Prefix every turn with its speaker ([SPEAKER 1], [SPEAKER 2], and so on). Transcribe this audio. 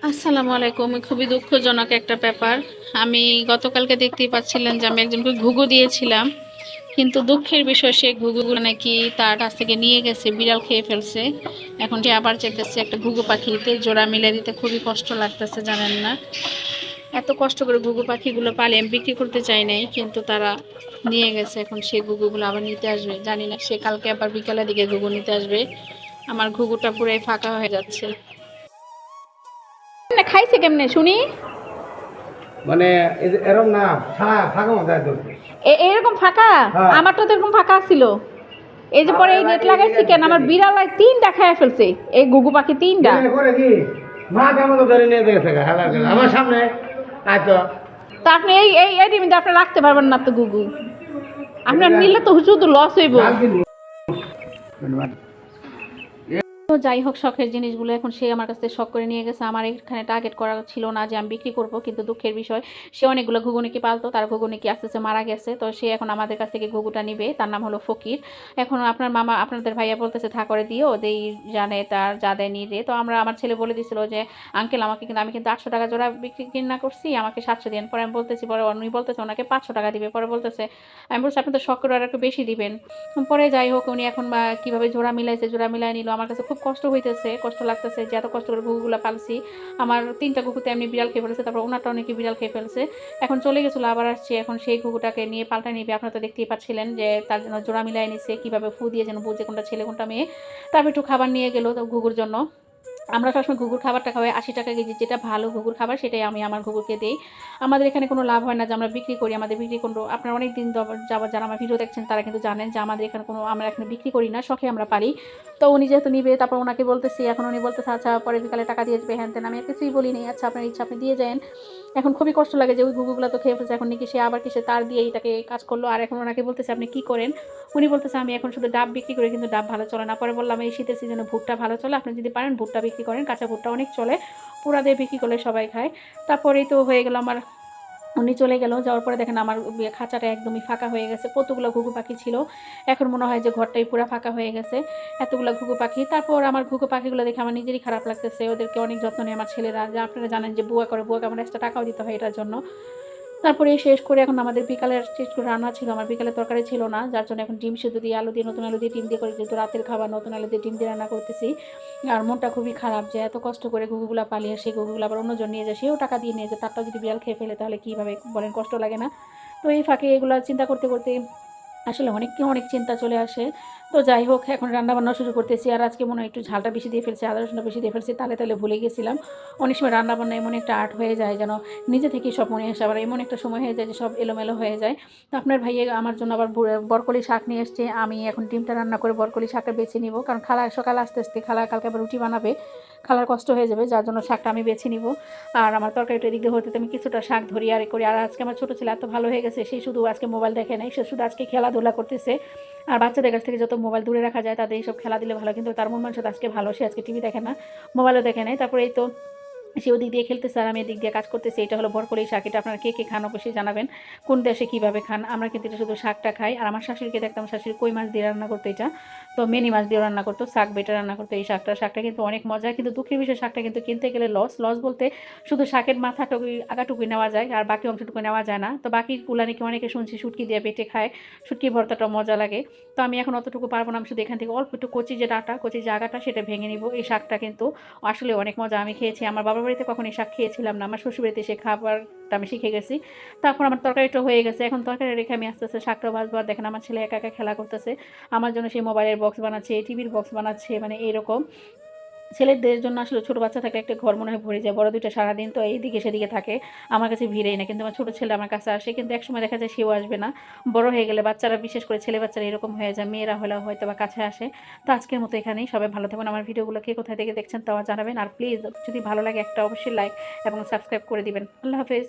[SPEAKER 1] আসসালামু আলাইকুম। খুবই দুঃখজনক একটা ব্যাপার। আমি গতকালকে দেখতেই পাচ্ছিলেন যে আমি একজনকে ঘুঘু দিয়েছিলাম, কিন্তু দুঃখের বিষয় সে ঘুঘুগুলো নাকি তার কাছ থেকে নিয়ে গেছে, বিড়াল খেয়ে ফেলছে। এখন সে আবার চেতেছে একটা ঘুঘু পাখিতে জোড়া মিলে দিতে। খুবই কষ্ট লাগতেছে, জানেন না? এত কষ্ট করে ঘুঘু পাখিগুলো পালে আমি বিক্রি করতে চাই নাই, কিন্তু তারা নিয়ে গেছে। এখন সে ঘুঘুগুলো আবার নিতে আসবে, জানি না সে কালকে আবার বিকালের দিকে ঘুঘু নিতে আসবে। আমার ঘুঘুটা পুরাই ফাঁকা হয়ে যাচ্ছে। খাইছে কেমনে শুনি?
[SPEAKER 2] মানে এরকম না, ফাঁকা মতো একদম।
[SPEAKER 1] এরকম ফাঁকা?
[SPEAKER 2] হ্যাঁ।
[SPEAKER 1] আমারটা তো এরকম ফাঁকা ছিল। এই যে পরে এই নেট লাগাইছি কেন, আমার বিড়ালায় তিনটা খাইয়া ফেলছে, এই গুগু পাখি তিনটা।
[SPEAKER 2] করে কি মাথা মতো ধরে নিয়ে গেছে আমার সামনে। তাই তো
[SPEAKER 1] তা আপনি এই এই এই টিমিতে আপনি রাখতে পারবেন না তো গুগু। আপনার নিলে তো শুধু লস হইব। তো যাই হোক, শখের জিনিসগুলো এখন সে আমার কাছ থেকে শখ করে নিয়ে গেছে। আমার এখানে টার্গেট করা ছিল না যে আমি বিক্রি করব, কিন্তু দুঃখের বিষয় সে অনেকগুলো ঘুঘুনিকে পালতো, তার ঘুঘুনিকে আস্তে আস্তে মারা গেছে। তো সে এখন আমাদের কাছ থেকে ঘুঘুটা নিবে। তার নাম হলো ফকির। এখন আপনার মামা, আপনাদের ভাইয়া বলতেছে থা করে দিও, ওদেই জানে তার যা দেয় নিয়ে দে। তো আমার ছেলে বলে দিছিল যে আঙ্কেল আমাকে কিন্তু, আমি কিন্তু 800 টাকা জোড়া বিক্রি কিনা করছি, আমাকে 700 দিন। পরে আমি বলতেছি, পরে উনি বলতেছে ওনাকে 500 টাকা দিবে। পরে বলতেছে, আমি বলছি আপনি তো শখ করে আর একটু বেশি দিবেন। পরে যাই হোক, উনি এখন কিভাবে জোড়া মিলাইছে, জোড়া মিলাই নিল। আমার কাছে খুব কষ্ট হইতেছে, কষ্ট লাগতেছে যে এত কষ্ট করে ঘুঘুগুলো পালছি। আমার 3টা ঘুঘুতে এমনি বিড়াল খেয়ে ফেলেছে, তারপর ওনারটা অনেকে বিড়াল খেয়ে ফেলছে। এখন চলে গেছিলো, আবার আসছে। এখন সেই ঘুঘুটাকে নিয়ে পাল্টা নিবে। আপনারা তো দেখতেই পাচ্ছিলেন যে তার জন্য জোড়া মিলাই নিছে, কিভাবে ফু দিয়ে যেন বুঝে কোনটা ছেলে কোনটা মেয়ে। তারপর একটু খাবার নিয়ে গেল ঘুঘুর জন্য। আমরা সবসময় ঘুঘুর খাবারটা খাওয়াই 80 টাকা কেজি, যেটা ভালো ঘুঘুর খাবার সেটাই আমি আমার ঘুঘুরকে দিই। আমাদের এখানে কোনো লাভ হয় না যে আমরা বিক্রি করি। আমাদের বিক্রি কোনো, আপনারা অনেক দিন যাবার যারা আমার ভিডিও দেখছেন তারা কিন্তু জানেন যে আমাদের এখানে কোনো, আমরা এখানে বিক্রি করি না, শখে আমরা পারি। তো উনি যেহেতু নিবে, তারপর ওনাকে বলতেছি, এখন উনি বলতেছে আচ্ছা পরে বিকালে টাকা দিয়ে যাবে, হ্যান তেন। আমি কিছুই বলি নি, আচ্ছা আপনার ইচ্ছা আপনি দিয়ে যান। এখন খুবই কষ্ট লাগে যে ওই ঘুঘুগুলো তো খেয়ে ফেলছে, এখন নাকি সে আবার কিসে তার দিয়ে এটাকে কাজ করলো। আর এখন ওনাকে বলতেছে আপনি কি করেন? উনি বলতেছে আমি এখন শুধু ডাব বিক্রি করি, কিন্তু ডাব ভালো চলে না। পরে বললাম এই শীতের সিজনে ভুট্টা ভালো চলে, আপনি যদি পারেন ভুট্টা বিক্রি করেন, কাঁচা ভুট্টা অনেক চলে, পুরা দিয়ে বিক্রি করলে সবাই খায়। তারপরেই তো হয়ে গেল আমার, উনি চলে গেল। যাওয়ার পরে দেখেন আমার খাঁচাটা একদমই ফাঁকা হয়ে গেছে। কতগুলো ঘুঘু পাখি ছিল, এখন মনে হয় যে ঘরটাই পুরো ফাঁকা হয়ে গেছে, এতগুলো ঘুঘু পাখি। তারপর আমার ঘুঘু পাখিগুলো দেখে আমার নিজেরই খারাপ লাগতেছে। ওদেরকে অনেক যত্ন নেয় আমার ছেলেরা, যা আপনারা জানেন যে বুয়া করে, বুয়াকে আমার এক্সট্রা টাকাও দিতে হয় এটার জন্য। তারপরে শেষ করে এখন আমাদের বিকালের শেষ করে রান্না ছিল, আমার বিকালে তরকারি ছিল না, যার জন্য এখন ডিম সেদ্ধ দিয়ে আলু দিয়ে, নতুন আলু দিয়ে ডিম দিয়ে করে, যেহেতু রাতের খাবার, নতুন আলু দিয়ে ডিম দিয়ে রান্না করতেছি। আর মনটা খুবই খারাপ যে এত কষ্ট করে ঘুঘুগুলা পালিয়ে, সেই ঘুঘুগুলো আবার অন্যজন নিয়ে যায়, সেও টাকা দিয়ে নিয়ে যায়, তারটাও যদি বিড়াল খেয়ে ফেলে তাহলে কীভাবে বলেন, কষ্ট লাগে না? তো এই ফাঁকে এগুলো চিন্তা করতে করতে আসলে অনেক চিন্তা চলে আসে। তো যাই হোক, এখন রান্নাবান্না শুরু করতেছি। আর আজকে মনে হয় একটু ঝালটা বেশি দিয়ে ফেলছি, আদা রসুনটা বেশি দিয়ে ফেলছি, তালে ভুলে গেছিলাম। অনেক সময় রান্নাবান্না এমন একটা আর্ট হয়ে যায় যেন নিজে থেকেই সব মনে আসে, আবার এমন একটা সময় হয়ে যায় যে সব এলোমেলো হয়ে যায়। তো আপনার ভাইয়ে আমার জন্য আবার বরকলি শাক নিয়ে এসছে। আমি এখন ডিমটা রান্না করে বরকলি শাকটা বেছে নিব, কারণ খালা সকালে আস্তে আস্তে, খালা কালকে আবার রুটি বানাবে, খালার কষ্ট হয়ে যাবে, যার জন্য শাকটা আমি বেছে নিব। আর আমার তরকারিটা এদিকে হতে আমি কিছুটা শাক ধরি আর করি। আর আজকে আমার ছোটো ছেলে এত ভালো হয়ে গেছে, সে শুধু আজকে মোবাইল দেখে নাই, সে শুধু আজকে খেলাধুলা করতেছে। আর বাচ্চাদের কাছ থেকে যত মোবাইল দূরে রাখা যায় তাদের এইসব খেলা দিলে ভালো, কিন্তু তার মন মানসিকতা আজকে ভালো, সে আজকে টিভি দেখে না, মোবাইলও দেখে নাই। তারপরে এই তো সে ওদিক দিয়ে খেলতেছে আর আমি এদিক দিয়ে কাজ করতেছি। এটা হলো বরকলি শাক। এটা আপনারা কে কে খান অবশ্যই জানাবেন, কোন দেশে কীভাবে খান। আমরা কিন্তু এটা শুধু শাকটা খাই। আর আমার শাশুড়িকে দেখতাম, শাশুড়ি কই মাছ দিয়ে রান্না করতো, এটা তো মিনি মাছ দিয়ে রান্না করতো, শাক বেটে রান্না করতো এই শাকটা কিন্তু অনেক মজা। কিন্তু দুঃখের বিষয় শাকটা কিন্তু কিনতে গেলে লস বলতে শুধু শাকের মাথাটুকুই, আগাটুকুই নেওয়া যায়, আর বাকি অংশটুকু নেওয়া যায় না। তো বাকি নাকি অনেকে শুনছি শুটকি দিয়ে বেটে খায়, শুটকি ভর্তাটা মজা লাগে। তো আমি এখন অতটুকু পারবো না, আমি শুধু এখান থেকে অল্প একটু কচি যে ডাটা, কচি যে আগাটা, সেটা ভেঙে নিব। এই শাকটা কিন্তু আসলে অনেক মজা, আমি খেয়েছি। আমার বাবার বাড়িতে কখন এই শাক খেয়েছিলাম না, আমার শ্বশুরবাড়িতে সে খাবারটা আমি শিখে গেছি। তারপর আমার তরকারিটা হয়ে গেছে, এখন তরকারি রেখে আমি আস্তে আস্তে শাকটা ভাজবো। আর দেখেন আমার ছেলে একা একা খেলা করতেছে, আমার জন্য সেই মোবাইলের বক্স বানাচ্ছে, টিভির বক্স বানাচ্ছে, মানে এইরকম। ছেলেদের জন্য আসলে ছোটো বাচ্চা থাকলে একটা ঘর মনে হয় ভরে যায়, বড় দুইটা সারাদিন তো এইদিকে সেদিকে থাকে, আমার কাছে ভিড়েই না। কিন্তু আমার ছোটো ছেলে আমার কাছে আসে, কিন্তু একসময় দেখা যায় সেও আসবে না। বড় হয়ে গেলে বাচ্চারা, বিশেষ করে ছেলে বাচ্চারা এরকম হয়ে যায়, মেয়েরা হলেও হয়তো বা কাছে আসে। তো আজকের মতো এখানেই, সবাই ভালো থাকবেন। আমার ভিডিওগুলো কে কোথায় থেকে দেখছেন তাও জানাবেন। আর প্লিজ যদি ভালো লাগে একটা অবশ্যই লাইক এবং সাবস্ক্রাইব করে দিবেন। আল্লাহ হাফেজ।